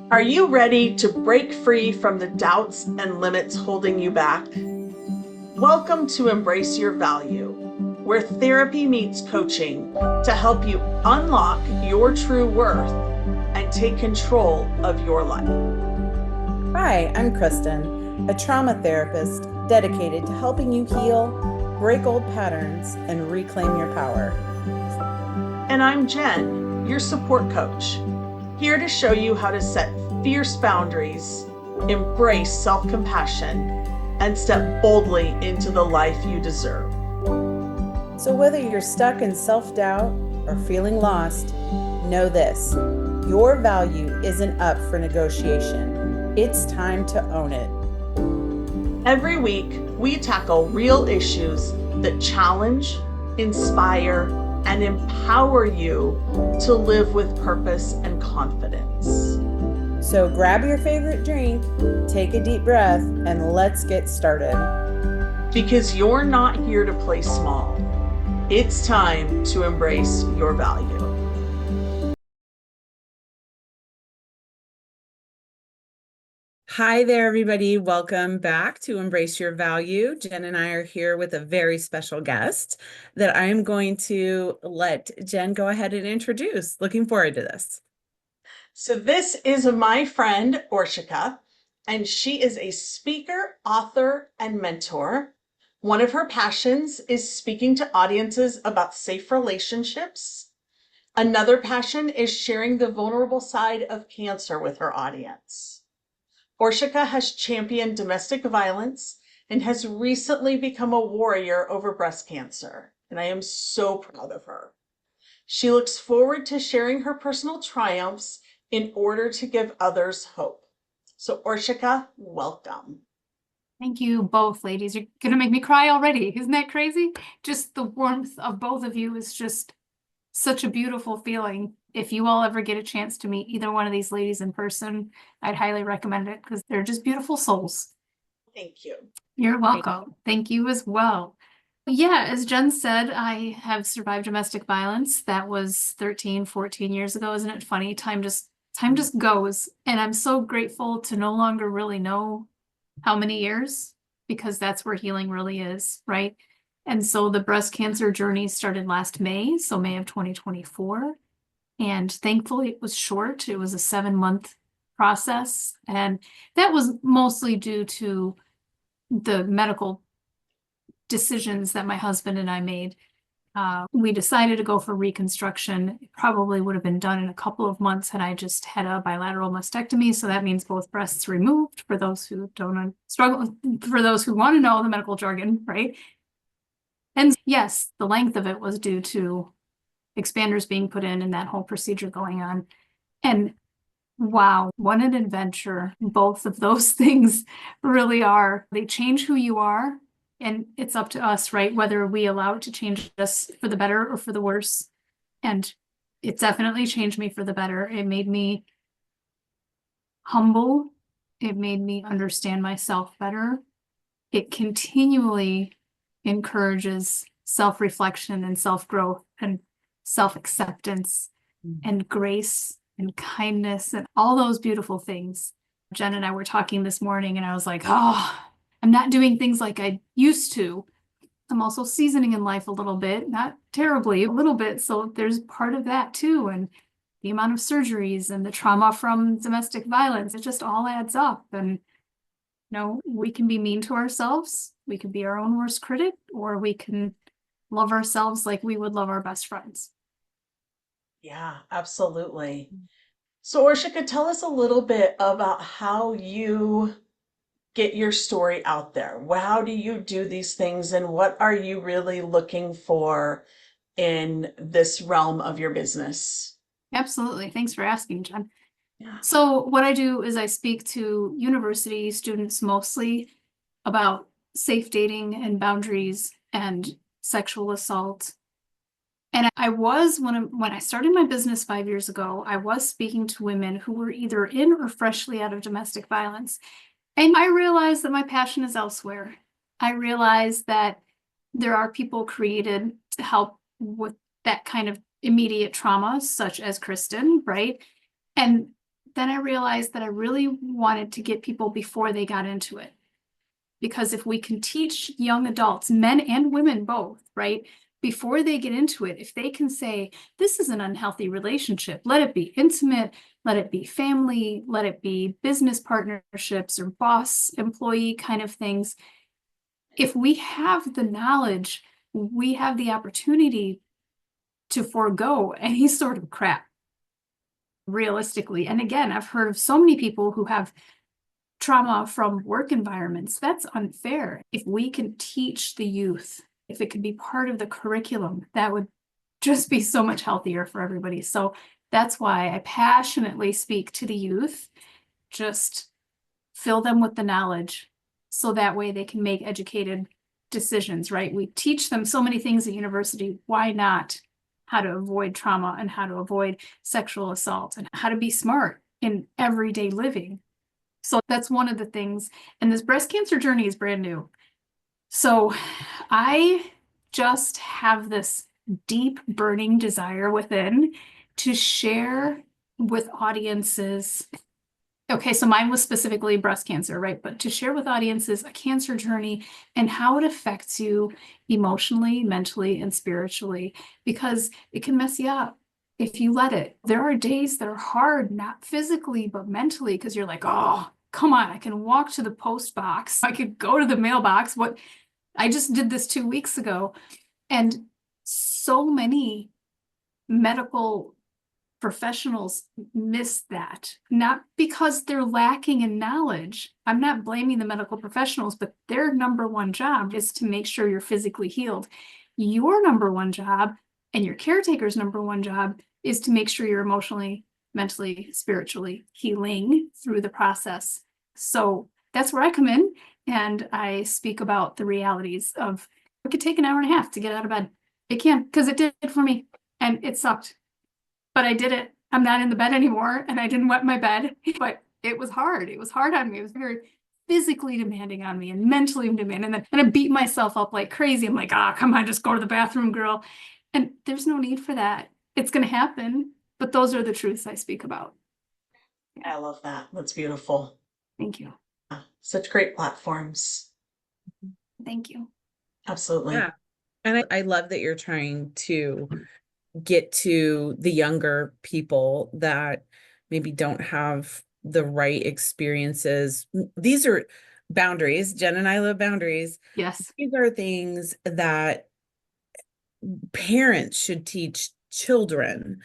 Are you ready to break free from the doubts and limits holding you back? Welcome to Embrace Your Value, where therapy meets coaching to help you unlock your true worth and take control of your life. Hi, I'm Kristen, a trauma therapist dedicated to helping you heal, break old patterns, and reclaim your power. And I'm Jen, your support coach, here to show you how to set fierce boundaries, embrace self-compassion, and step boldly into the life you deserve. So, whether you're stuck in self doubt or feeling lost, know this: your value isn't up for negotiation. It's time to own it. Every week, we tackle real issues that challenge, inspire, and empower you to live with purpose and confidence. So, grab your favorite drink, take a deep breath, and let's get started. Because you're not here to play small. It's time to embrace your value. Hi there, everybody. Welcome back to Embrace Your Value. Jen and I are here with a very special guest that I am going to let Jen go ahead and introduce. Looking forward to this. So this is my friend, Orsika, and she is a speaker, author, and mentor. One of her passions is speaking to audiences about safe relationships. Another passion is sharing the vulnerable side of cancer with her audience. Orsika has championed domestic violence and has recently become a warrior over breast cancer, and I am so proud of her. She looks forward to sharing her personal triumphs in order to give others hope. So, Orsika, welcome. Thank you both, ladies. You're going to make me cry already. Isn't that crazy? Just the warmth of both of you is just such a beautiful feeling. If you all ever get a chance to meet either one of these ladies in person, I'd highly recommend it because they're just beautiful souls. Thank you. You're welcome. Thank you as well. Yeah, as Jen said, I have survived domestic violence. That was 13, 14 years ago. Isn't it funny? Time just goes. And I'm so grateful to no longer really know how many years, because that's where healing really is, right? And so the breast cancer journey started last May, so May of 2024. And thankfully it was short. It was a 7-month process. And that was mostly due to the medical decisions that my husband and I made. We decided to go for reconstruction. It probably would have been done in a couple of months had I just had a bilateral mastectomy. So that means both breasts removed, for those who don't struggle, for those who want to know the medical jargon, right? And yes, the length of it was due to expanders being put in and that whole procedure going on. And wow, what an adventure both of those things really are. They change who you are. And it's up to us, right? Whether we allow it to change us for the better or for the worse. And it definitely changed me for the better. It made me humble. It made me understand myself better. It continually encourages self-reflection and self-growth and self-acceptance and grace and kindness and all those beautiful things. Jen and I were talking this morning and I was like, oh, I'm not doing things like I used to. I'm also seasoning in life a little bit, not terribly, a little bit. So there's part of that too. And the amount of surgeries and the trauma from domestic violence, it just all adds up. And we can be mean to ourselves. We can be our own worst critic, or we can love ourselves like we would love our best friends. Yeah, absolutely. So, Orsika, tell us a little bit about how you get your story out there. How do you do these things, and what are you really looking for in this realm of your business? Absolutely. Thanks for asking, Jen. Yeah. So what I do is I speak to university students mostly about safe dating and boundaries and sexual assault. And when I started my business 5 years ago, I was speaking to women who were either in or freshly out of domestic violence. And I realized that my passion is elsewhere. I realized that there are people created to help with that kind of immediate trauma, such as Kristen, right? And then I realized that I really wanted to get people before they got into it. Because if we can teach young adults, men and women both, right, before they get into it, if they can say, this is an unhealthy relationship, let it be intimate, let it be family, let it be business partnerships or boss employee kind of things. If we have the knowledge, we have the opportunity to forego any sort of crap, realistically. And again, I've heard of so many people who have trauma from work environments. That's unfair. If we can teach the youth, if it could be part of the curriculum, that would just be so much healthier for everybody. So that's why I passionately speak to the youth. Just fill them with the knowledge so that way they can make educated decisions, right? We teach them so many things at university. Why not how to avoid trauma and how to avoid sexual assault and how to be smart in everyday living? So that's one of the things. And this breast cancer journey is brand new. So I just have this deep burning desire within to share with audiences. Okay, so mine was specifically breast cancer, right? But to share with audiences a cancer journey and how it affects you emotionally, mentally, and spiritually, because it can mess you up if you let it. There are days that are hard, not physically, but mentally, because you're like, oh, come on, I can walk to the post box. I could go to the mailbox. What I just did this 2 weeks ago. And so many medical professionals miss that, not because they're lacking in knowledge. I'm not blaming the medical professionals, but their number one job is to make sure you're physically healed. Your number one job and your caretaker's number one job is to make sure you're emotionally, mentally, spiritually healing through the process. So that's where I come in, and I speak about the realities of it could take an hour and a half to get out of bed. It can, because it did for me, and it sucked. But I did it. I'm not in the bed anymore, and I didn't wet my bed, but it was hard. It was hard on me. It was very physically demanding on me and mentally demanding. And I beat myself up like crazy. I'm like, come on, just go to the bathroom, girl. And there's no need for that. It's going to happen. But those are the truths I speak about. I love that. That's beautiful. Thank you. Such great platforms. Thank you. Absolutely. Yeah. And I love that you're trying to get to the younger people that maybe don't have the right experiences. These are boundaries. Jen and I love boundaries. Yes. These are things that parents should teach children.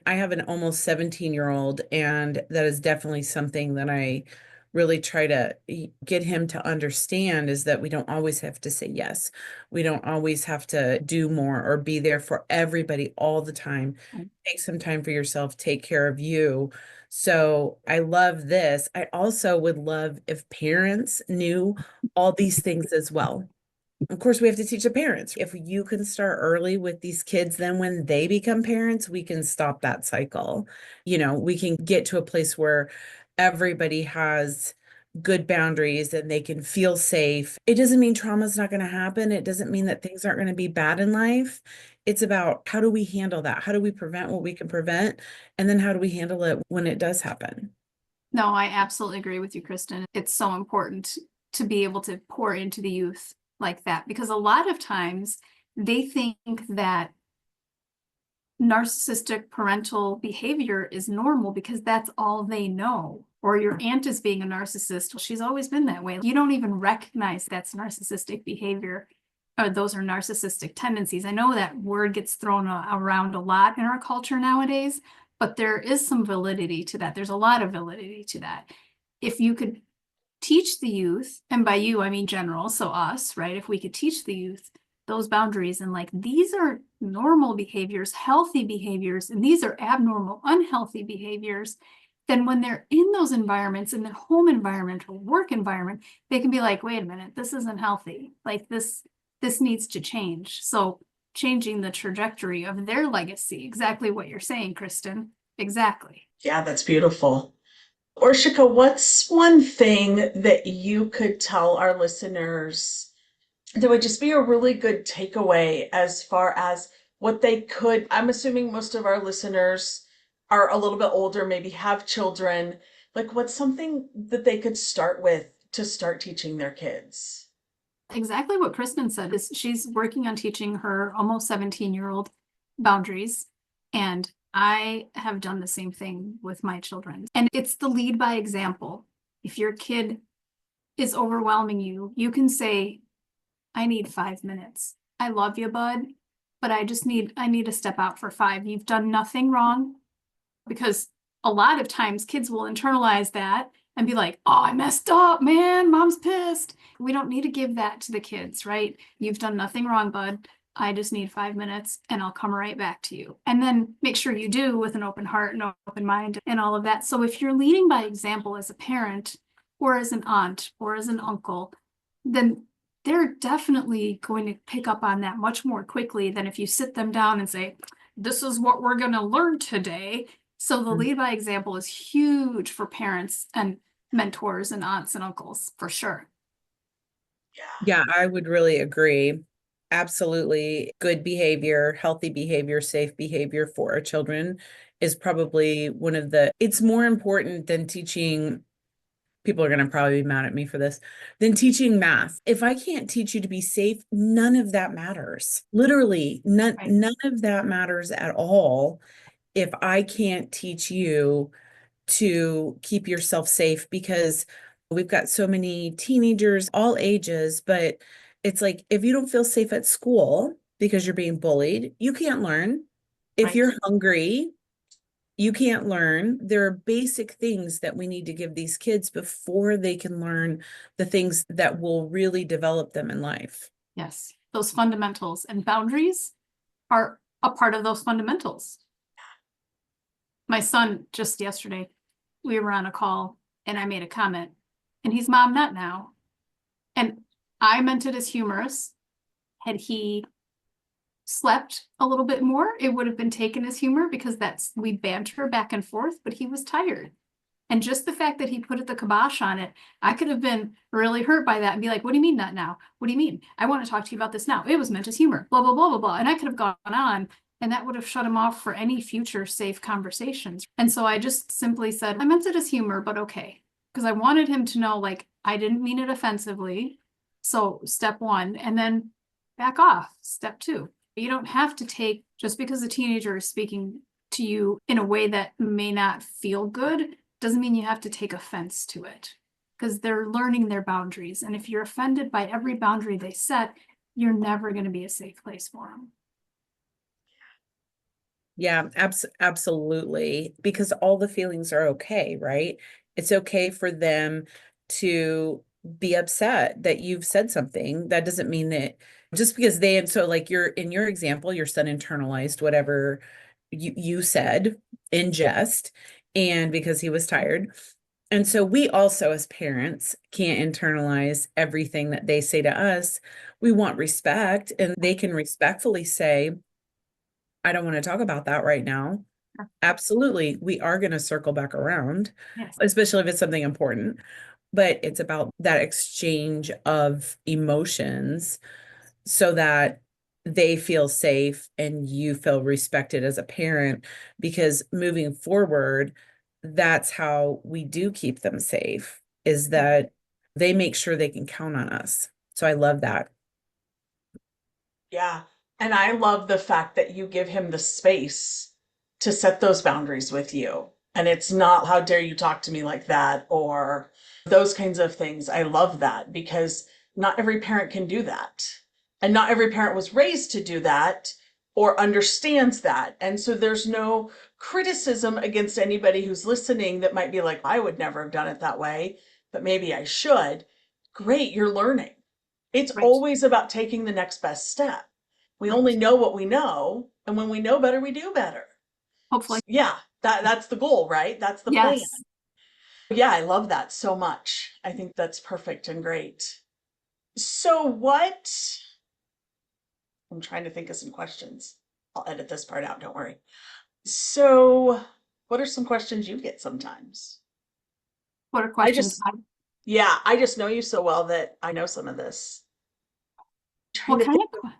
I have an almost 17-year-old, and that is definitely something that I really try to get him to understand, is that we don't always have to say yes. We don't always have to do more or be there for everybody all the time. Take some time for yourself, take care of you. So I love this. I also would love if parents knew all these things as well. Of course, we have to teach the parents. If you can start early with these kids, then when they become parents, we can stop that cycle. We can get to a place where everybody has good boundaries and they can feel safe. It doesn't mean trauma is not going to happen. It doesn't mean that things aren't going to be bad in life. It's about, how do we handle that? How do we prevent what we can prevent? And then how do we handle it when it does happen? No, I absolutely agree with you, Kristen. It's so important to be able to pour into the youth like that, because a lot of times they think that narcissistic parental behavior is normal because that's all they know. Or your aunt is being a narcissist. Well, she's always been that way. You don't even recognize that's narcissistic behavior, or those are narcissistic tendencies. I know that word gets thrown around a lot in our culture nowadays, but there is some validity to that. There's a lot of validity to that. If you could teach the youth, and by you, I mean general, so us, right? If we could teach the youth those boundaries and like, these are normal behaviors, healthy behaviors, and these are abnormal, unhealthy behaviors, then when they're in those environments, in the home environment or work environment, they can be like, wait a minute, this isn't healthy. Like this needs to change. So changing the trajectory of their legacy, exactly what you're saying, Kristen. Exactly. Yeah, that's beautiful. Orsika, what's one thing that you could tell our listeners that would just be a really good takeaway as far as what they could? I'm assuming most of our listeners are a little bit older, maybe have children, like what's something that they could start with to start teaching their kids? Exactly what Kristen said is she's working on teaching her almost 17-year-old boundaries. And I have done the same thing with my children. And it's the lead by example. If your kid is overwhelming you, you can say, I need 5 minutes. I love you, bud, but I need to step out for 5. You've done nothing wrong. Because a lot of times kids will internalize that and be like, oh, I messed up, man, mom's pissed. We don't need to give that to the kids, right? You've done nothing wrong, bud. I just need 5 minutes and I'll come right back to you. And then make sure you do with an open heart and open mind and all of that. So if you're leading by example as a parent or as an aunt or as an uncle, then they're definitely going to pick up on that much more quickly than if you sit them down and say, this is what we're going to learn today. So the lead by example is huge for parents and mentors and aunts and uncles, for sure. Yeah, I would really agree. Absolutely. Good behavior, healthy behavior, safe behavior for our children is probably it's more important than teaching. People are going to probably be mad at me for this, than teaching math. If I can't teach you to be safe, none of that matters. Literally, none of that matters at all if I can't teach you to keep yourself safe, because we've got so many teenagers, all ages, but it's like, if you don't feel safe at school because you're being bullied, you can't learn. If you're hungry, you can't learn. There are basic things that we need to give these kids before they can learn the things that will really develop them in life. Yes, those fundamentals and boundaries are a part of those fundamentals. My son, just yesterday, we were on a call and I made a comment and he's mom nut now. And I meant it as humorous. Had he slept a little bit more, it would have been taken as humor because we banter back and forth, but he was tired. And just the fact that he put the kibosh on it, I could have been really hurt by that and be like, what do you mean not now? What do you mean? I want to talk to you about this now. It was meant as humor, blah, blah, blah, blah, blah. And I could have gone on and that would have shut him off for any future safe conversations. And so I just simply said, I meant it as humor, but okay. Because I wanted him to know, like, I didn't mean it offensively. So step 1, and then back off, step 2. You don't have to take, just because a teenager is speaking to you in a way that may not feel good, doesn't mean you have to take offense to it, because they're learning their boundaries. And if you're offended by every boundary they set, you're never going to be a safe place for them. Yeah, absolutely. Because all the feelings are okay, right? It's okay for them to be upset that you've said something. That doesn't mean that just because and so like in your example, your son internalized whatever you said in jest, and because he was tired. And so we also, as parents, can't internalize everything that they say to us. We want respect, and they can respectfully say, I don't want to talk about that right now. Absolutely. We are going to circle back around, Yes. especially if it's something important. But it's about that exchange of emotions so that they feel safe and you feel respected as a parent, because moving forward, that's how we do keep them safe, is that they make sure they can count on us. So I love that. Yeah. And I love the fact that you give him the space to set those boundaries with you. And it's not, how dare you talk to me like that, or those kinds of things. I love that because not every parent can do that. And not every parent was raised to do that or understands that. And so there's no criticism against anybody who's listening that might be like, I would never have done it that way, but maybe I should. Great, you're learning. It's always about taking the next best step. We only know what we know, and when we know better, we do better. Hopefully. Yeah, that's the goal, right? That's the plan. Yeah, I love that so much. I think that's perfect and great. So I'm trying to think of some questions. I'll edit this part out, don't worry. So what are some questions you get sometimes? What are questions? I just know you so well that I know some of this. What kind of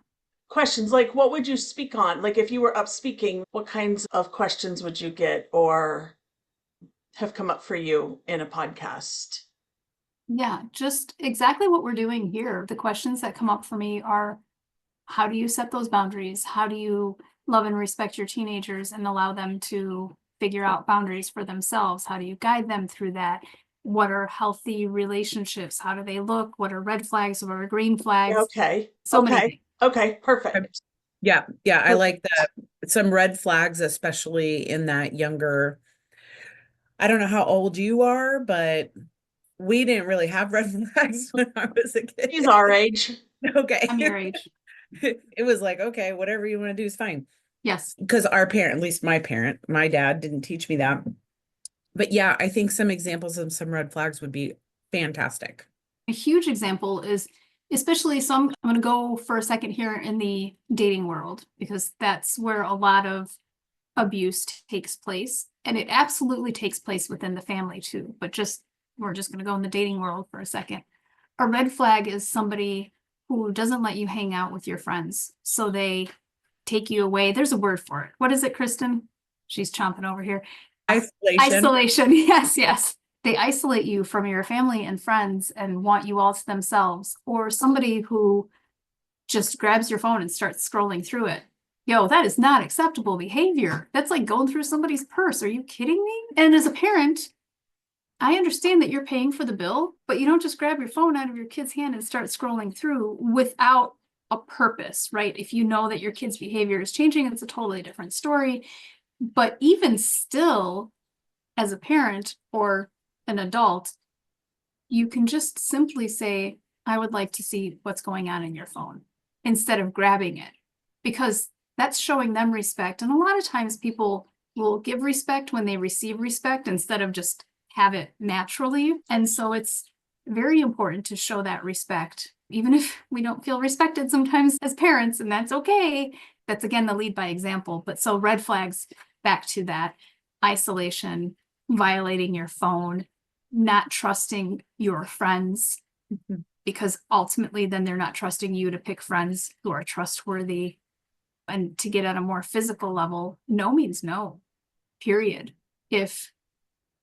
questions? Like, what would you speak on? Like, if you were up speaking, what kinds of questions would you get or have come up for you in a podcast? Yeah, just exactly what we're doing here. The questions that come up for me are, how do you set those boundaries? How do you love and respect your teenagers and allow them to figure out boundaries for themselves? How do you guide them through that? What are healthy relationships? How do they look? What are red flags? What are green flags? Okay. So many Okay. things. Okay. Perfect. Yeah, yeah, I like Perfect. that. Some red flags, especially in that younger. I don't know how old you are, but we didn't really have red flags when I was a kid. He's our age. Okay. I'm your age. It was like, okay, whatever you want to do is fine. Yes. Because our parent, at least my parent, my dad didn't teach me that. But yeah, I think some examples of some red flags would be fantastic. A huge example is, especially some, I'm going to go for a second here in the dating world, because that's where a lot of abuse takes place. And it absolutely takes place within the family too. But we're just going to go in the dating world for a second. A red flag is somebody who doesn't let you hang out with your friends. So they take you away. There's a word for it. What is it, Kristen? She's chomping over here. Isolation. Isolation. Yes, yes. They isolate you from your family and friends and want you all to themselves. Or somebody who just grabs your phone and starts scrolling through it. Yo, that is not acceptable behavior. That's like going through somebody's purse. Are you kidding me? And as a parent, I understand that you're paying for the bill, but you don't just grab your phone out of your kid's hand and start scrolling through without a purpose, right? If you know that your kid's behavior is changing, it's a totally different story. But even still, as a parent or an adult, you can just simply say, I would like to see what's going on in your phone instead of grabbing it, because that's showing them respect. And a lot of times people will give respect when they receive respect instead of just have it naturally. And so it's very important to show that respect, even if we don't feel respected sometimes as parents, and that's okay. That's again the lead by example. But so red flags, back to that: isolation, violating your phone, not trusting your friends, because ultimately then they're not trusting you to pick friends who are trustworthy. And to get at a more physical level, no means no, period. If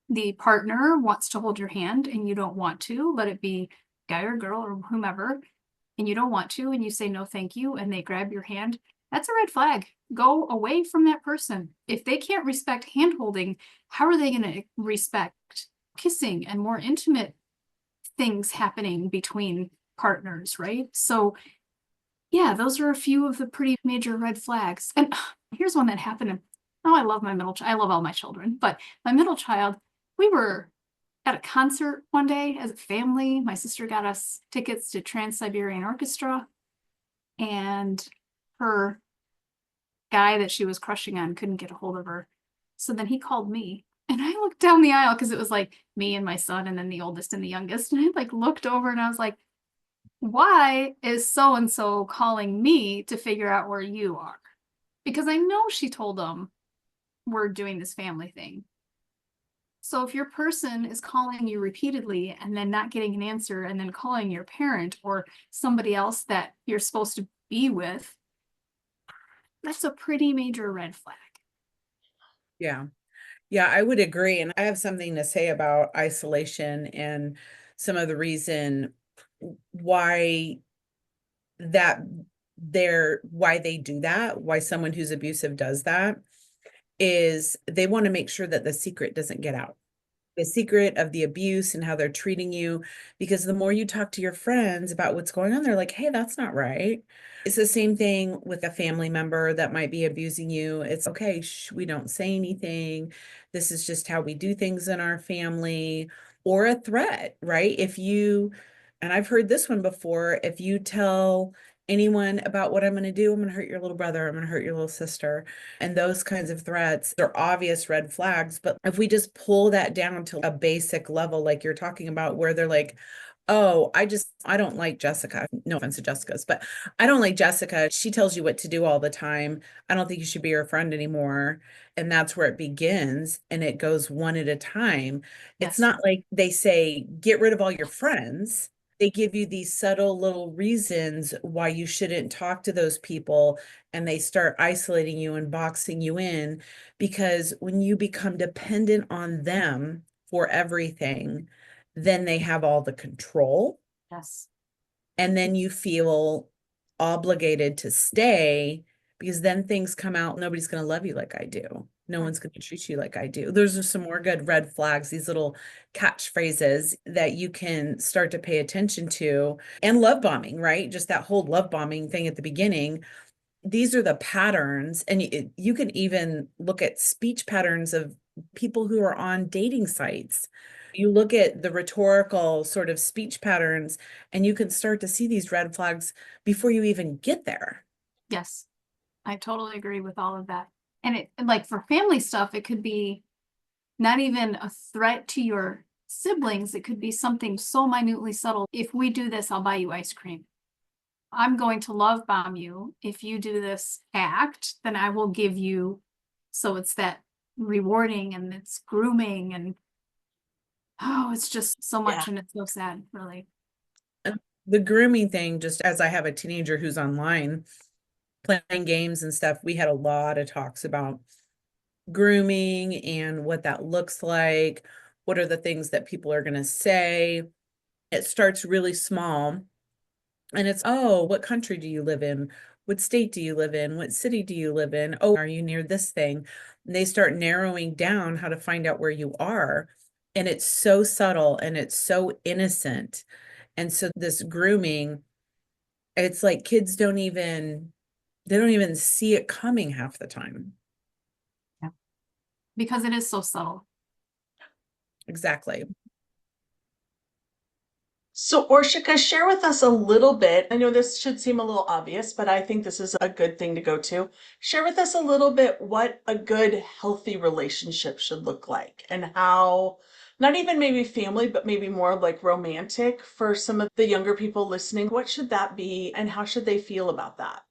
the partner wants to hold your hand and you don't want to, let it be guy or girl or whomever, and you don't want to, and you say no thank you, and they grab your hand, that's a red flag. Go away from that person. If they can't respect hand holding, how are they going to respect kissing and more intimate things happening between partners, right? So yeah, those are a few of the pretty major red flags. And here's one that happened. Oh, I love my middle child. I love all my children, but my middle child, we were at a concert one day as a family. My sister got us tickets to Trans-Siberian Orchestra, and her guy that she was crushing on couldn't get a hold of her. So then he called me, and I looked down the aisle because it was like me and my son and then the oldest and the youngest. And I like looked over and I was like, why is so-and-so calling me to figure out where you are? Because I know she told them we're doing this family thing. So if your person is calling you repeatedly and then not getting an answer and then calling your parent or somebody else that you're supposed to be with, that's a pretty major red flag. Yeah. Yeah, I would agree. And I have something to say about isolation and some of the reason why that why they do that, why someone who's abusive does that, is they want to make sure that the secret doesn't get out. The secret of the abuse and how they're treating you, because the more you talk to your friends about what's going on, they're like, hey, that's not right. It's the same thing with a family member that might be abusing you. It's okay, we don't say anything. This is just how we do things in our family. Or a threat, right? And I've heard this one before, if you tell anyone about what I'm going to do, I'm going to hurt your little brother, I'm going to hurt your little sister. And those kinds of threats are obvious red flags. But if we just pull that down to a basic level, like you're talking about, where they're like, oh, I don't like Jessica. No offense to Jessica's, but I don't like Jessica. She tells you what to do all the time. I don't think you should be her friend anymore. And that's where it begins. And it goes one at a time. Yes. It's not like they say, get rid of all your friends. they give you these subtle little reasons why you shouldn't talk to those people, and they start isolating you and boxing you in, because when you become dependent on them for everything, then they have all the control, Yes. and then you feel obligated to stay, because then things come out, nobody's going to love you like I do. No one's going to treat you like I do. Those are some more good red flags, these little catchphrases that you can start to pay attention to. And love bombing, right? Just that whole love bombing thing at the beginning. These are the patterns. And you can even look at speech patterns of people who are on dating sites. You look at the rhetorical sort of speech patterns, and you can start to see these red flags before you even get there. Yes, I totally agree with all of that. And it, like for family stuff, it could be not even a threat to your siblings. It could be something so minutely subtle. If we do this, I'll buy you ice cream. I'm going to love bomb you. If you do this act, then I will give you. So it's that rewarding and it's grooming and oh, it's just so much and it's so sad, really. The grooming thing, just as I have a teenager who's online playing games and stuff, we had a lot of talks about grooming and what that looks like. What are the things that people are going to say? It starts really small. And it's, oh, what country do you live in? What state do you live in? What city do you live in? Oh, are you near this thing? And they start narrowing down how to find out where you are. And it's so subtle and it's so innocent. And so this grooming, it's like kids they don't even see it coming half the time. Yeah. Because it is so subtle. Exactly. So, Orshika, share with us a little bit. I know this should seem a little obvious, but I think this is a good thing to go to. Share with us a little bit what a good, healthy relationship should look like and how, not even maybe family, but maybe more like romantic for some of the younger people listening. What should that be and how should they feel about that?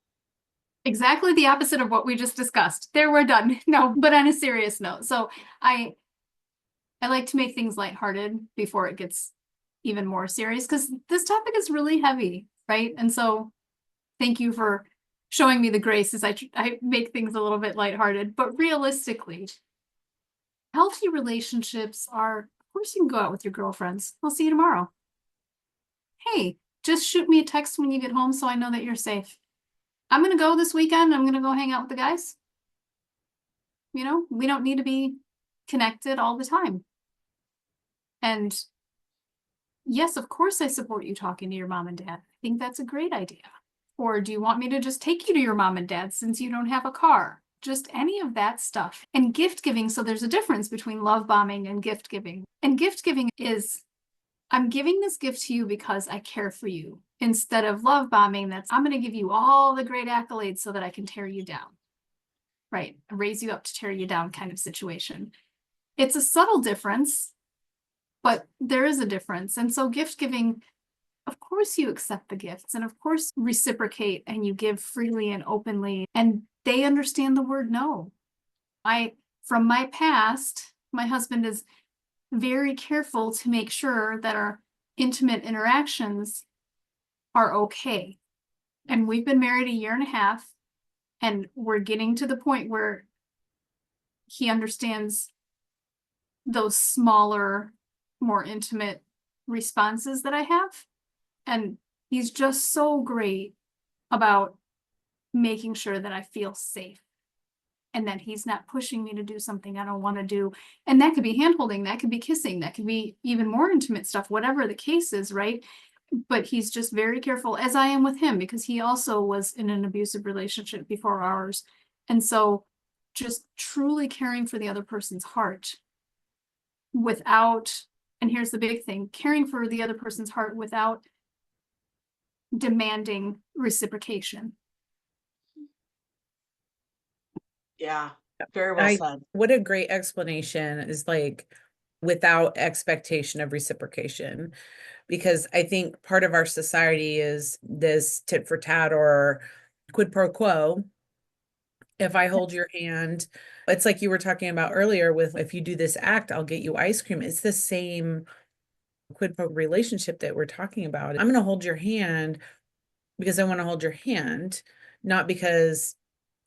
Exactly the opposite of what we just discussed. There, we're done. No, but on a serious note. So I like to make things lighthearted before it gets even more serious because this topic is really heavy, right? And so thank you for showing me the grace as I make things a little bit lighthearted. But realistically, healthy relationships are, of course, you can go out with your girlfriends. I'll see you tomorrow. Hey, just shoot me a text when you get home so I know that you're safe. I'm going to go this weekend. I'm going to go hang out with the guys. You know, we don't need to be connected all the time. And yes, of course, I support you talking to your mom and dad. I think that's a great idea. Or do you want me to just take you to your mom and dad since you don't have a car? Just any of that stuff. And gift giving. So there's a difference between love bombing and gift giving. And gift giving is, I'm giving this gift to you because I care for you. Instead of love bombing, that's, I'm going to give you all the great accolades so that I can tear you down. Right? Raise you up to tear you down kind of situation. It's a subtle difference, but there is a difference. And so gift giving, of course you accept the gifts and of course reciprocate and you give freely and openly and they understand the word no. From my past, my husband is very careful to make sure that our intimate interactions are okay. And we've been married a year and a half and we're getting to the point where he understands those smaller, more intimate responses that I have. And he's just so great about making sure that I feel safe and that he's not pushing me to do something I don't want to do. And that could be handholding, that could be kissing, that could be even more intimate stuff, whatever the case is, right? But he's just very careful, as I am with him, because he also was in an abusive relationship before ours. And so just truly caring for the other person's heart without, and here's the big thing, caring for the other person's heart without demanding reciprocation. Yeah, very well said. What a great explanation is like without expectation of reciprocation. Because I think part of our society is this tit for tat or quid pro quo. If I hold your hand, it's like you were talking about earlier with if you do this act, I'll get you ice cream. It's the same quid pro relationship that we're talking about. I'm going to hold your hand because I want to hold your hand, not because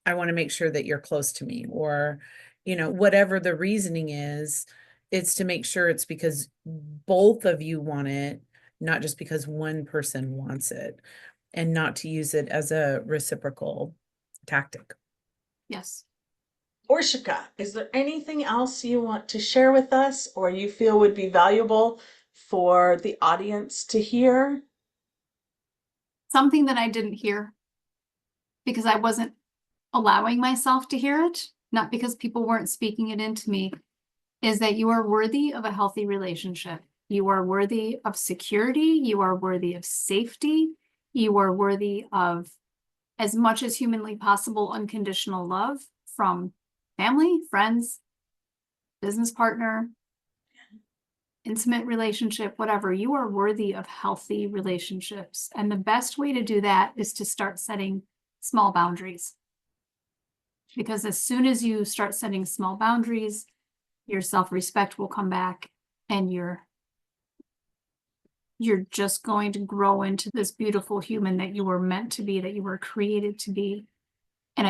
I want to make sure that you're close to me, or, whatever the reasoning is, it's to make sure it's because both of you want it, not just because one person wants it, and not to use it as a reciprocal tactic. Yes. Orsika, is there anything else you want to share with us or you feel would be valuable for the audience to hear? Something that I didn't hear because I wasn't allowing myself to hear it, not because people weren't speaking it into me, is that you are worthy of a healthy relationship. You are worthy of security. You are worthy of safety. You are worthy of, as much as humanly possible, unconditional love from family, friends, business partner, intimate relationship, whatever. You are worthy of healthy relationships. And the best way to do that is to start setting small boundaries. Because as soon as you start setting small boundaries, your self-respect will come back, and you're just going to grow into this beautiful human that you were meant to be, that you were created to be. And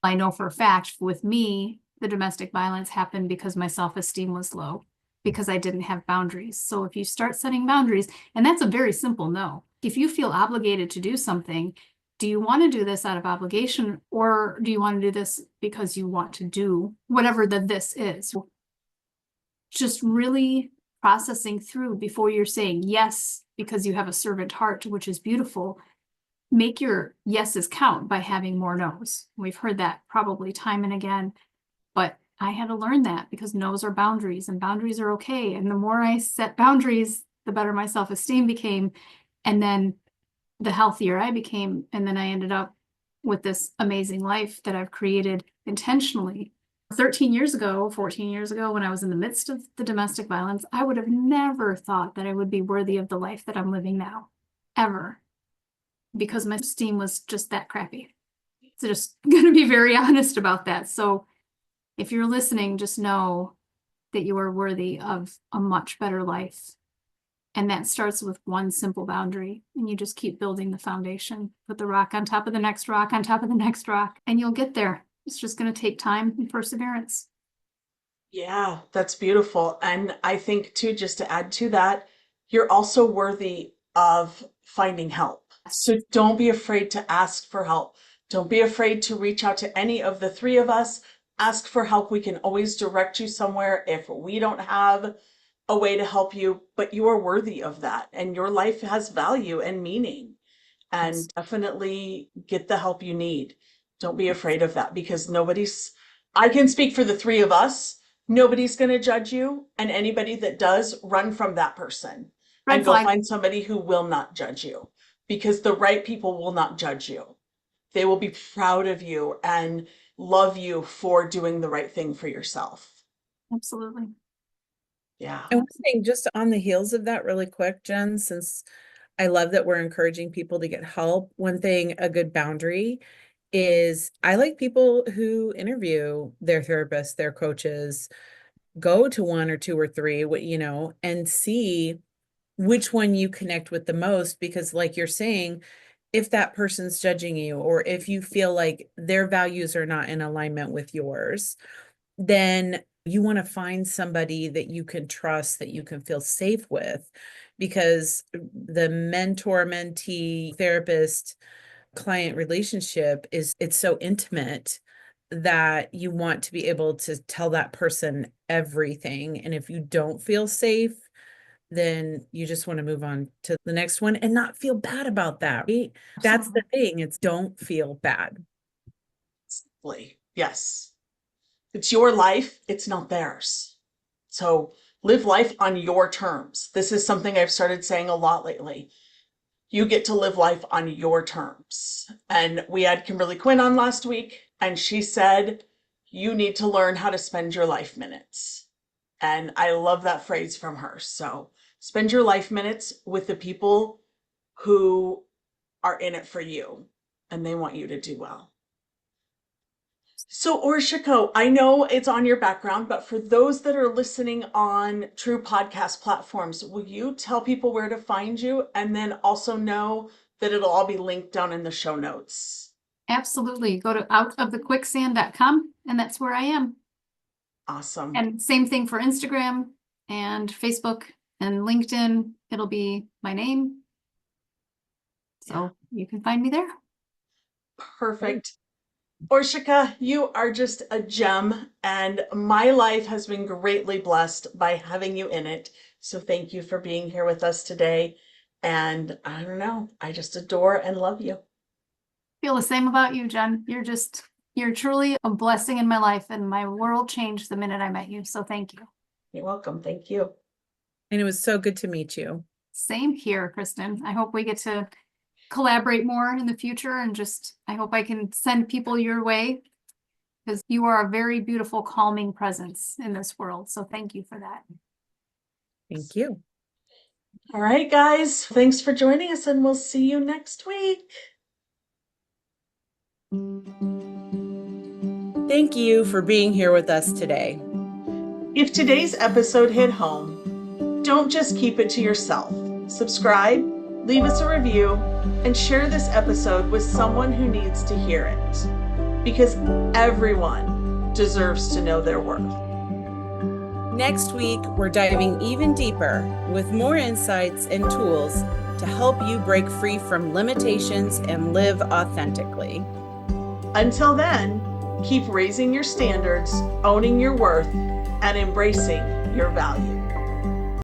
I know for a fact with me, the domestic violence happened because my self-esteem was low, because I didn't have boundaries. So if you start setting boundaries, and that's a very simple no. If you feel obligated to do something, do you want to do this out of obligation, or do you want to do this because you want to do whatever this is? Just really processing through before you're saying yes because you have a servant heart, which is beautiful. Make your yeses count by having more no's. We've heard that probably time and again, but I had to learn that because no's are boundaries, and boundaries are okay. And the more I set boundaries, the better my self-esteem became. And then the healthier I became. And then I ended up with this amazing life that I've created intentionally. 13 years ago, 14 years ago, when I was in the midst of the domestic violence, I would have never thought that I would be worthy of the life that I'm living now, ever, because my esteem was just that crappy. So just going to be very honest about that. So if you're listening, just know that you are worthy of a much better life. And that starts with one simple boundary, and you just keep building the foundation. Put the rock on top of the next rock on top of the next rock, and you'll get there. It's just going to take time and perseverance. Yeah, that's beautiful. And I think too, just to add to that, you're also worthy of finding help. So don't be afraid to ask for help. Don't be afraid to reach out to any of the three of us. Ask for help. We can always direct you somewhere if we don't have a way to help you, but you are worthy of that. And your life has value and meaning. And definitely get the help you need. Don't be afraid of that, because I can speak for the three of us. Nobody's going to judge you. And anybody that does, run from that person Red and go flag. find somebody who will not judge you, because the right people will not judge you. They will be proud of you and love you for doing the right thing for yourself. Absolutely. Yeah. And one thing, just on the heels of that, really quick, Jen, since I love that we're encouraging people to get help. One thing, a good boundary is I like people who interview their therapists, their coaches, go to one or two or three, and see which one you connect with the most. Because like you're saying, if that person's judging you, or if you feel like their values are not in alignment with yours, then you want to find somebody that you can trust, that you can feel safe with, because the mentor, mentee, therapist, client relationship it's so intimate that you want to be able to tell that person everything. And if you don't feel safe, then you just want to move on to the next one and not feel bad about that, right? That's the thing. It's don't feel bad. Simply, yes. It's your life, it's not theirs. So live life on your terms. This is something I've started saying a lot lately. You get to live life on your terms. And we had Kimberly Quinn on last week, and she said, you need to learn how to spend your life minutes. And I love that phrase from her. So spend your life minutes with the people who are in it for you, and they want you to do well. So, Orshiko, I know it's on your background, but for those that are listening on true podcast platforms, will you tell people where to find you and then also know that it'll all be linked down in the show notes? Absolutely. Go to outofthequicksand.com and that's where I am. Awesome. And same thing for Instagram and Facebook and LinkedIn. It'll be my name. So you can find me there. Perfect. Orshika, you are just a gem, and my life has been greatly blessed by having you in it. So thank you for being here with us today. And I don't know, I just adore and love you. Feel the same about you, Jen. You're truly a blessing in my life, and my world changed the minute I met you. So thank you. You're welcome. Thank you. And it was so good to meet you. Same here, Kristen. I hope we get to collaborate more in the future, and I hope I can send people your way because you are a very beautiful, calming presence in this world. So thank you for that. Thank you. All right, guys. Thanks for joining us, and we'll see you next week. Thank you for being here with us today. If today's episode hit home, don't just keep it to yourself. Subscribe, leave us a review, and share this episode with someone who needs to hear it. Because everyone deserves to know their worth. Next week, we're diving even deeper with more insights and tools to help you break free from limitations and live authentically. Until then, keep raising your standards, owning your worth, and embracing your value.